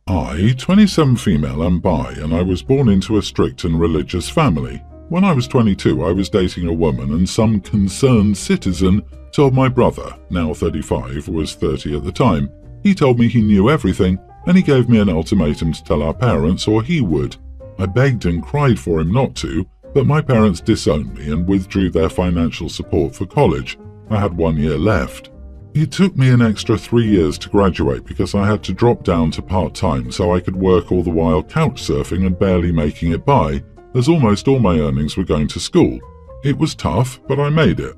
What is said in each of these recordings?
I, 27 female and bi, and I was born into a strict and religious family. When I was 22, I was dating a woman, and some concerned citizen told my brother, now 35, was 30 at the time. He told me he knew everything, and he gave me an ultimatum to tell our parents or he would. I begged and cried for him not to, but my parents disowned me and withdrew their financial support for college. I had 1 year left. It took me an extra 3 years to graduate because I had to drop down to part-time so I could work all the while couch surfing and barely making it by, as almost all my earnings were going to school. It was tough, but I made it.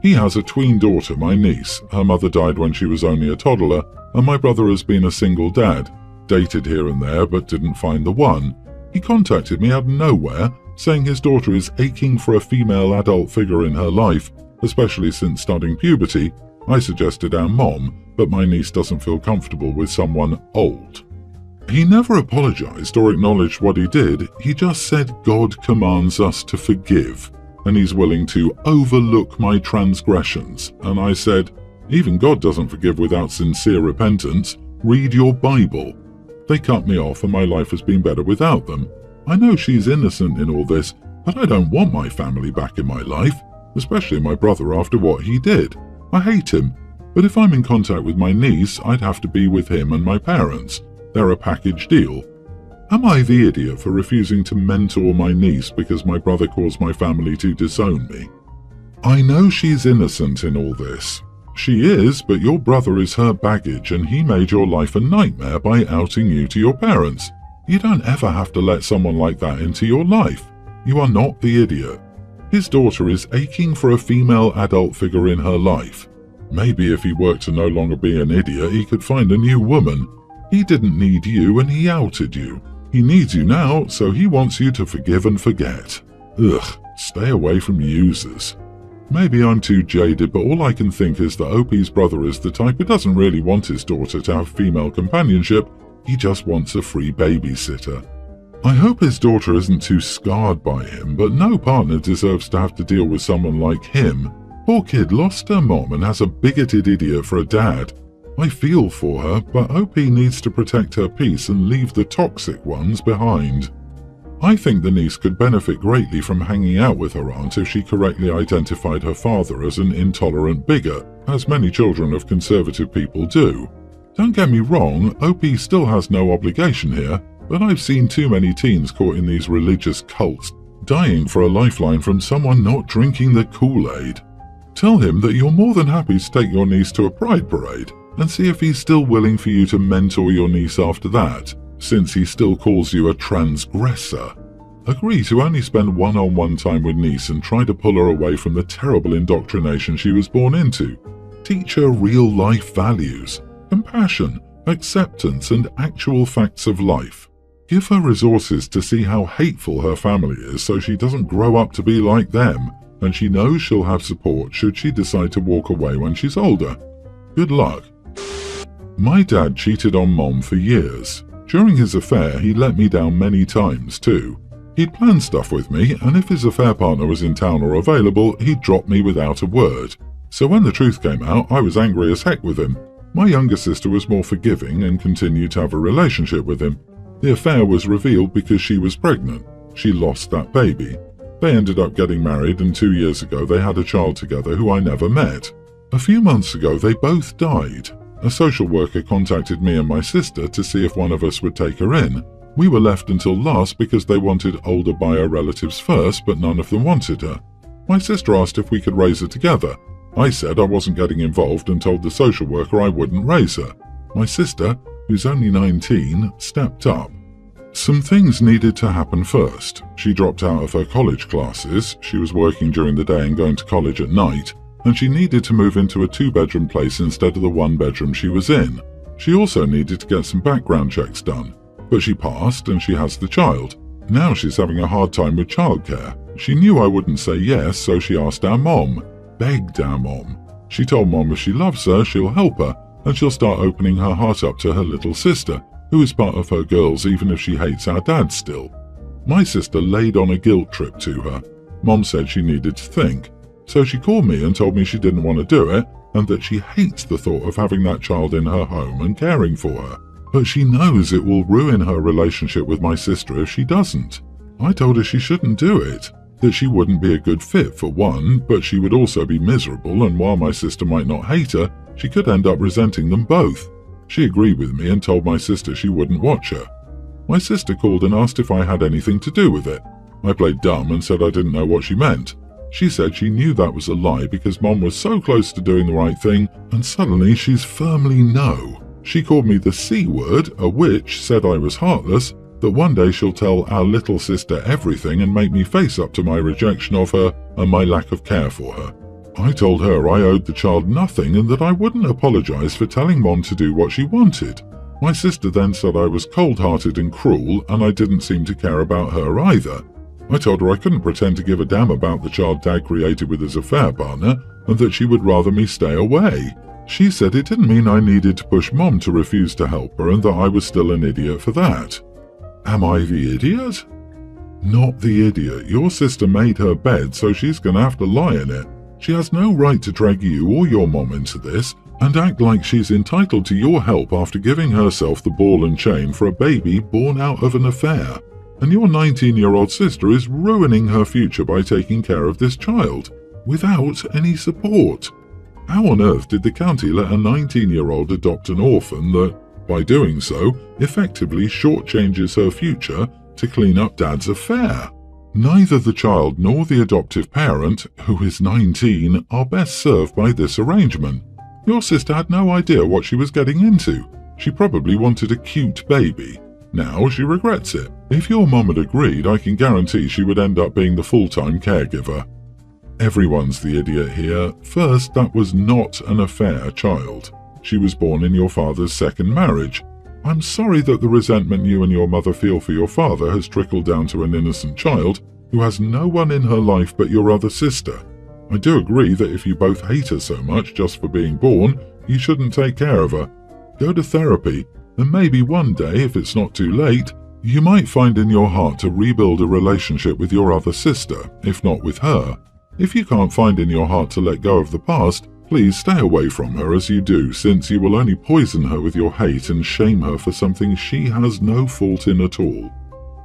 He has a tween daughter, my niece. Her mother died when she was only a toddler, and my brother has been a single dad, dated here and there but didn't find the one. He contacted me out of nowhere, saying his daughter is aching for a female adult figure in her life, especially since starting puberty. I suggested our mom, but my niece doesn't feel comfortable with someone old. He never apologized or acknowledged what he did. He just said God commands us to forgive, and he's willing to overlook my transgressions. And I said, even God doesn't forgive without sincere repentance. Read your Bible. They cut me off and my life has been better without them. I know she's innocent in all this, but I don't want my family back in my life, especially my brother after what he did. I hate him, but if I'm in contact with my niece, I'd have to be with him and my parents. They're a package deal. Am I the idiot for refusing to mentor my niece because my brother caused my family to disown me? I know she's innocent in all this. She is, but your brother is her baggage and he made your life a nightmare by outing you to your parents. You don't ever have to let someone like that into your life. You are not the idiot. His daughter is aching for a female adult figure in her life. Maybe if he worked to no longer be an idiot, he could find a new woman. He didn't need you and he outed you. He needs you now, so he wants you to forgive and forget. Ugh, stay away from users. Maybe I'm too jaded, but all I can think is that OP's brother is the type who doesn't really want his daughter to have female companionship. He just wants a free babysitter. I hope his daughter isn't too scarred by him, but no partner deserves to have to deal with someone like him. Poor kid lost her mom and has a bigoted idiot for a dad. I feel for her, but OP needs to protect her peace and leave the toxic ones behind. I think the niece could benefit greatly from hanging out with her aunt if she correctly identified her father as an intolerant bigot, as many children of conservative people do. Don't get me wrong, OP still has no obligation here, but I've seen too many teens caught in these religious cults, dying for a lifeline from someone not drinking the Kool-Aid. Tell him that you're more than happy to take your niece to a pride parade, and see if he's still willing for you to mentor your niece after that, since he still calls you a transgressor. Agree to only spend one-on-one time with niece and try to pull her away from the terrible indoctrination she was born into. Teach her real-life values, compassion, acceptance, and actual facts of life. Give her resources to see how hateful her family is so she doesn't grow up to be like them, and she knows she'll have support should she decide to walk away when she's older. Good luck. My dad cheated on Mom for years. During his affair, he let me down many times too. He'd plan stuff with me, and if his affair partner was in town or available, he'd drop me without a word. So when the truth came out, I was angry as heck with him. My younger sister was more forgiving and continued to have a relationship with him. The affair was revealed because she was pregnant. She lost that baby. They ended up getting married, and 2 years ago they had a child together who I never met. A few months ago they both died. A social worker contacted me and my sister to see if one of us would take her in. We were left until last because they wanted older bio relatives first, but none of them wanted her. My sister asked if we could raise her together. I said I wasn't getting involved and told the social worker I wouldn't raise her. My sister, who's only 19, stepped up. Some things needed to happen first. She dropped out of her college classes. She was working during the day and going to college at night, and she needed to move into a 2-bedroom place instead of the 1-bedroom she was in. She also needed to get some background checks done, but she passed and she has the child. Now she's having a hard time with childcare. She knew I wouldn't say yes, so she asked our mom, begged our mom. She told Mom if she loves her, she'll help her, and she'll start opening her heart up to her little sister, who is part of her girls even if she hates our dad still. My sister laid on a guilt trip to her. Mom said she needed to think. So she called me and told me she didn't want to do it, and that she hates the thought of having that child in her home and caring for her. but she knows it will ruin her relationship with my sister if she doesn't. I told her she shouldn't do it, that she wouldn't be a good fit for one, but she would also be miserable, and while my sister might not hate her, she could end up resenting them both. She agreed with me and told my sister she wouldn't watch her. My sister called and asked if I had anything to do with it. I played dumb and said I didn't know what she meant. She said she knew that was a lie because Mom was so close to doing the right thing, and suddenly she's firmly no. She called me the C word, a witch, said I was heartless, that one day she'll tell our little sister everything and make me face up to my rejection of her and my lack of care for her. I told her I owed the child nothing and that I wouldn't apologize for telling Mom to do what she wanted. My sister then said I was cold-hearted and cruel and I didn't seem to care about her either. I told her I couldn't pretend to give a damn about the child Dad created with his affair partner and that she would rather me stay away. She said it didn't mean I needed to push Mom to refuse to help her and that I was still an idiot for that. Am I the idiot? Not the idiot. Your sister made her bed, so she's gonna have to lie in it. She has no right to drag you or your mom into this and act like she's entitled to your help after giving herself the ball and chain for a baby born out of an affair. And your 19-year-old sister is ruining her future by taking care of this child, without any support. How on earth did the county let a 19-year-old adopt an orphan that, by doing so, effectively shortchanges her future to clean up Dad's affair? Neither the child nor the adoptive parent, who is 19, are best served by this arrangement. Your sister had no idea what she was getting into. She probably wanted a cute baby. Now she regrets it. If your mom had agreed, I can guarantee she would end up being the full-time caregiver. Everyone's the idiot here. First, that was not an affair child. She was born in your father's second marriage. I'm sorry that the resentment you and your mother feel for your father has trickled down to an innocent child who has no one in her life but your other sister. I do agree that if you both hate her so much just for being born, you shouldn't take care of her. Go to therapy, and maybe one day, if it's not too late, you might find in your heart to rebuild a relationship with your other sister, if not with her. If you can't find in your heart to let go of the past, please stay away from her as you do, since you will only poison her with your hate and shame her for something she has no fault in at all.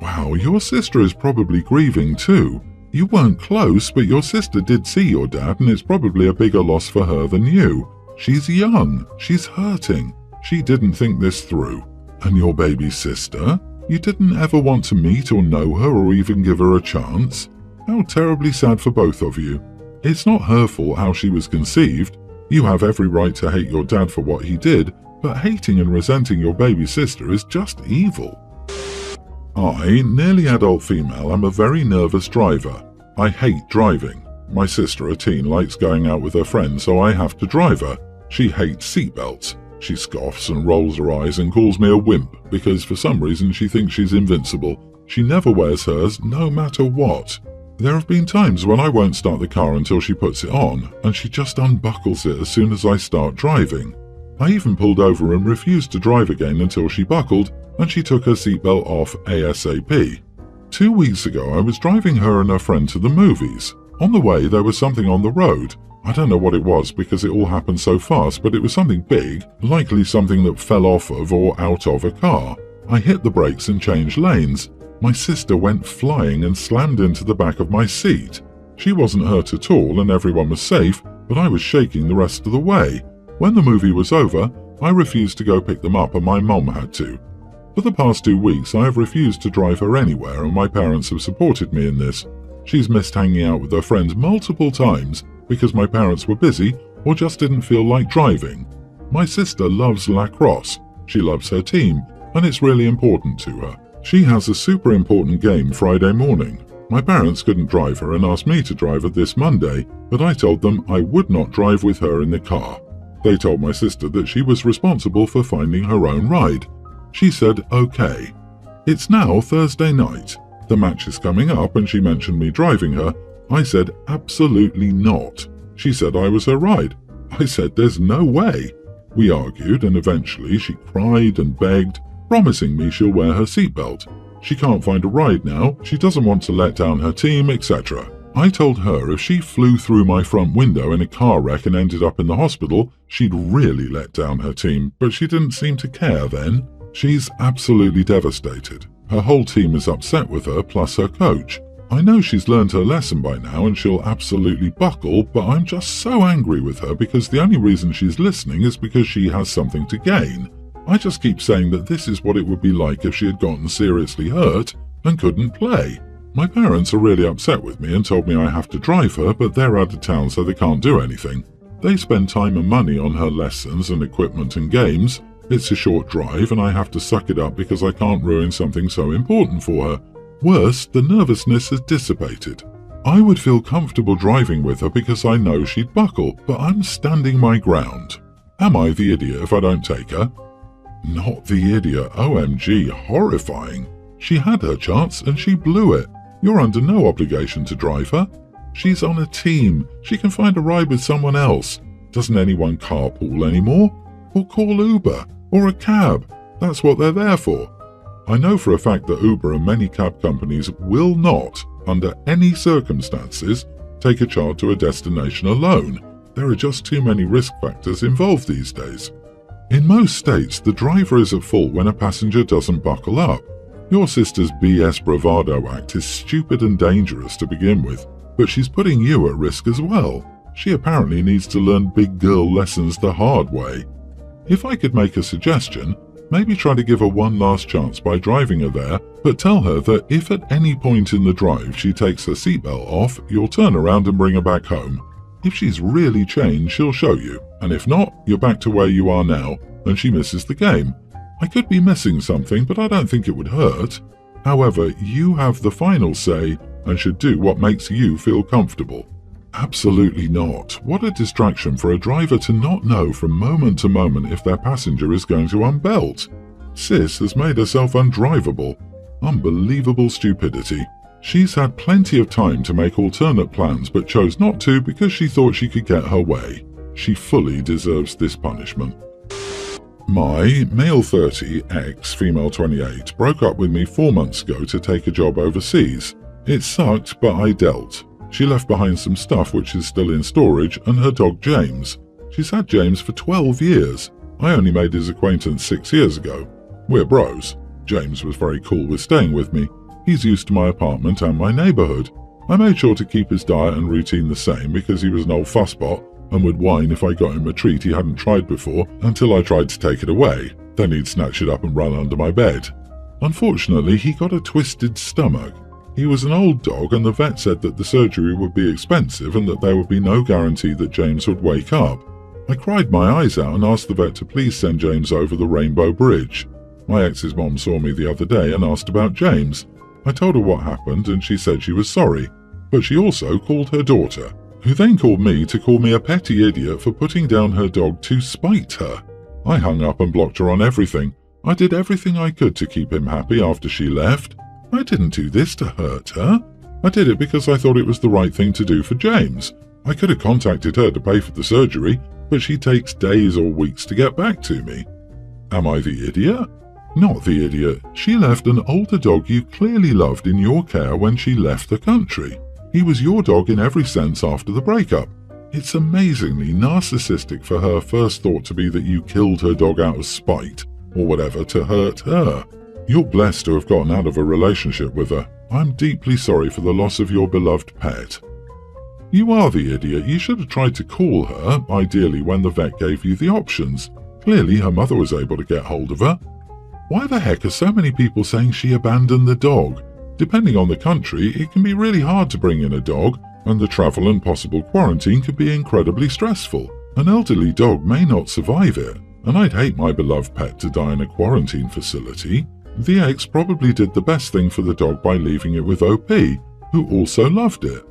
Wow, your sister is probably grieving too. You weren't close, but your sister did see your dad, and it's probably a bigger loss for her than you. She's young. She's hurting. She didn't think this through. And your baby sister? You didn't ever want to meet or know her or even give her a chance? How terribly sad for both of you. It's not her fault how she was conceived. You have every right to hate your dad for what he did, but hating and resenting your baby sister is just evil. I, nearly adult female, am a very nervous driver. I hate driving. My sister, a teen, likes going out with her friends, so I have to drive her. She hates seatbelts. She scoffs and rolls her eyes and calls me a wimp because for some reason she thinks she's invincible. She never wears hers, no matter what. There have been times when I won't start the car until she puts it on, and she just unbuckles it as soon as I start driving. I even pulled over and refused to drive again until she buckled, and she took her seatbelt off ASAP. 2 weeks ago I was driving her and her friend to the movies. On the way there was something on the road. I don't know what it was because it all happened so fast, but it was something big, likely something that fell off of or out of a car. I hit the brakes and changed lanes. My sister went flying and slammed into the back of my seat. She wasn't hurt at all and everyone was safe, but I was shaking the rest of the way. When the movie was over, I refused to go pick them up and my mom had to. For the past 2 weeks I have refused to drive her anywhere and my parents have supported me in this. She's missed hanging out with her friends multiple times because my parents were busy or just didn't feel like driving. My sister loves lacrosse. She loves her team, and it's really important to her. She has a super important game Friday morning. My parents couldn't drive her and asked me to drive her this Monday, but I told them I would not drive with her in the car. They told my sister that she was responsible for finding her own ride. She said, okay. It's now Thursday night. The match is coming up and she mentioned me driving her. I said, absolutely not. She said I was her ride. I said, there's no way. We argued and eventually she cried and begged, promising me she'll wear her seatbelt. She can't find a ride now, she doesn't want to let down her team, etc. I told her if she flew through my front window in a car wreck and ended up in the hospital, she'd really let down her team, but she didn't seem to care then. She's absolutely devastated. Her whole team is upset with her, plus her coach. I know she's learned her lesson by now and she'll absolutely buckle, but I'm just so angry with her because the only reason she's listening is because she has something to gain. I just keep saying that this is what it would be like if she had gotten seriously hurt and couldn't play. My parents are really upset with me and told me I have to drive her, but they're out of town so they can't do anything. They spend time and money on her lessons and equipment and games. It's a short drive and I have to suck it up because I can't ruin something so important for her. Worse, the nervousness has dissipated. I would feel comfortable driving with her because I know she'd buckle, but I'm standing my ground. Am I the idiot if I don't take her? Not the idiot, OMG, horrifying. She had her chance and she blew it. You're under no obligation to drive her. She's on a team. She can find a ride with someone else. Doesn't anyone carpool anymore? Or call Uber or a cab. That's what they're there for. I know for a fact that Uber and many cab companies will not, under any circumstances, take a child to a destination alone. There are just too many risk factors involved these days. In most states, the driver is at fault when a passenger doesn't buckle up. Your sister's BS bravado act is stupid and dangerous to begin with, but she's putting you at risk as well. She apparently needs to learn big girl lessons the hard way. If I could make a suggestion, maybe try to give her one last chance by driving her there, but tell her that if at any point in the drive she takes her seatbelt off, you'll turn around and bring her back home. If she's really changed, she'll show you, and if not, you're back to where you are now, and she misses the game. I could be missing something, but I don't think it would hurt. However, you have the final say and should do what makes you feel comfortable. Absolutely not. What a distraction for a driver to not know from moment to moment if their passenger is going to unbelt. Sis has made herself undrivable. Unbelievable stupidity. She's had plenty of time to make alternate plans but chose not to because she thought she could get her way. She fully deserves this punishment. My male 30, ex, female 28, broke up with me 4 months ago to take a job overseas. It sucked, but I dealt. She left behind some stuff which is still in storage and her dog James. She's had James for 12 years. I only made his acquaintance 6 years ago. We're bros. James was very cool with staying with me. He's used to my apartment and my neighbourhood. I made sure to keep his diet and routine the same because he was an old fussbot and would whine if I got him a treat he hadn't tried before until I tried to take it away. Then he'd snatch it up and run under my bed. Unfortunately, he got a twisted stomach. He was an old dog and the vet said that the surgery would be expensive and that there would be no guarantee that James would wake up. I cried my eyes out and asked the vet to please send James over the Rainbow Bridge. My ex's mom saw me the other day and asked about James. I told her what happened and she said she was sorry, but she also called her daughter, who then called me to call me a petty idiot for putting down her dog to spite her. I hung up and blocked her on everything. I did everything I could to keep him happy after she left. I didn't do this to hurt her. I did it because I thought it was the right thing to do for James. I could have contacted her to pay for the surgery, but she takes days or weeks to get back to me. Am I the idiot? Not the idiot. She left an older dog you clearly loved in your care when she left the country. He was your dog in every sense after the breakup. It's amazingly narcissistic for her first thought to be that you killed her dog out of spite, or whatever, to hurt her. You're blessed to have gotten out of a relationship with her. I'm deeply sorry for the loss of your beloved pet. You are the idiot. You should have tried to call her, ideally when the vet gave you the options. Clearly her mother was able to get hold of her. Why the heck are so many people saying she abandoned the dog? Depending on the country, it can be really hard to bring in a dog, and the travel and possible quarantine can be incredibly stressful. An elderly dog may not survive it, and I'd hate my beloved pet to die in a quarantine facility. The ex probably did the best thing for the dog by leaving it with OP, who also loved it.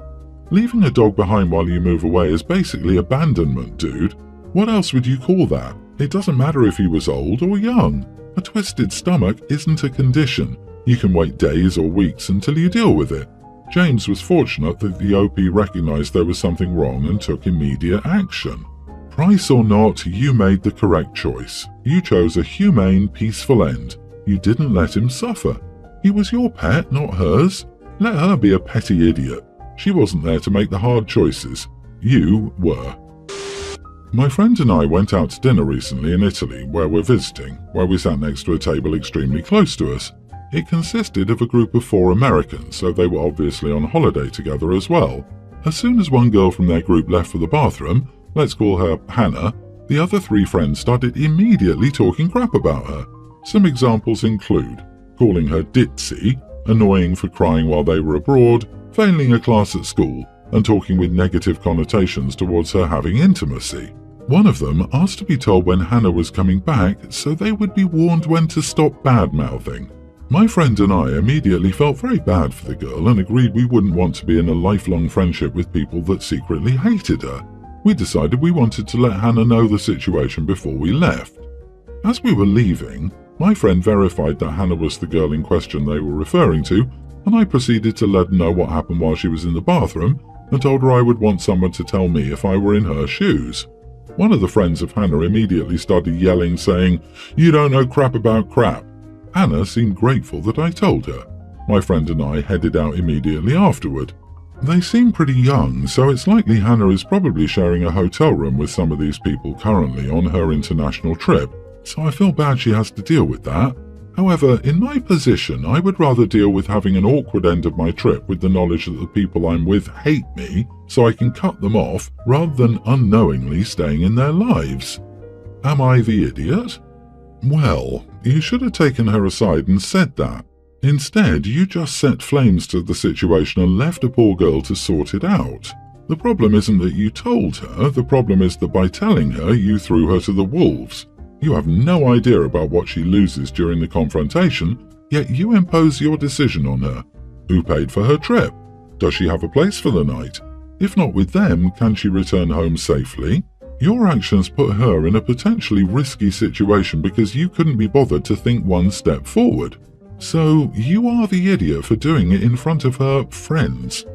Leaving a dog behind while you move away is basically abandonment, dude. What else would you call that? It doesn't matter if he was old or young. A twisted stomach isn't a condition. You can wait days or weeks until you deal with it. James was fortunate that the OP recognized there was something wrong and took immediate action. Price or not, you made the correct choice. You chose a humane, peaceful end. You didn't let him suffer. He was your pet, not hers. Let her be a petty idiot. She wasn't there to make the hard choices. You were. My friend and I went out to dinner recently in Italy, where we're visiting, where we sat next to a table extremely close to us. It consisted of a group of 4 Americans, so they were obviously on holiday together as well. As soon as one girl from their group left for the bathroom, let's call her Hannah, the other 3 friends started immediately talking crap about her. Some examples include calling her ditzy, annoying for crying while they were abroad, failing a class at school, and talking with negative connotations towards her having intimacy. One of them asked to be told when Hannah was coming back so they would be warned when to stop bad-mouthing. My friend and I immediately felt very bad for the girl and agreed we wouldn't want to be in a lifelong friendship with people that secretly hated her. We decided we wanted to let Hannah know the situation before we left. As we were leaving, my friend verified that Hannah was the girl in question they were referring to, and I proceeded to let her know what happened while she was in the bathroom and told her I would want someone to tell me if I were in her shoes. One of the friends of Hannah immediately started yelling, saying, "You don't know crap about crap." Hannah seemed grateful that I told her. My friend and I headed out immediately afterward. They seem pretty young, so it's likely Hannah is probably sharing a hotel room with some of these people currently on her international trip, so I feel bad she has to deal with that. However, in my position, I would rather deal with having an awkward end of my trip with the knowledge that the people I'm with hate me, so I can cut them off, rather than unknowingly staying in their lives. Am I the idiot? Well, you should have taken her aside and said that. Instead, you just set flames to the situation and left a poor girl to sort it out. The problem isn't that you told her, the problem is that by telling her, you threw her to the wolves. You have no idea about what she loses during the confrontation, yet you impose your decision on her. Who paid for her trip? Does she have a place for the night? If not with them, can she return home safely? Your actions put her in a potentially risky situation because you couldn't be bothered to think one step forward. So you are the idiot for doing it in front of her friends.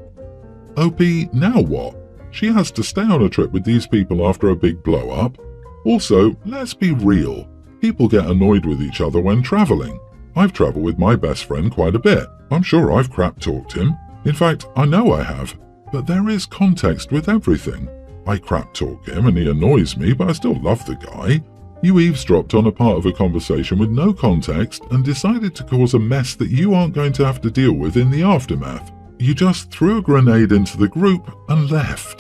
OP, now what? She has to stay on a trip with these people after a big blow-up. Also, let's be real. People get annoyed with each other when traveling. I've traveled with my best friend quite a bit. I'm sure I've crap-talked him. In fact, I know I have. But there is context with everything. I crap-talk him and he annoys me, but I still love the guy. You eavesdropped on a part of a conversation with no context and decided to cause a mess that you aren't going to have to deal with in the aftermath. You just threw a grenade into the group and left.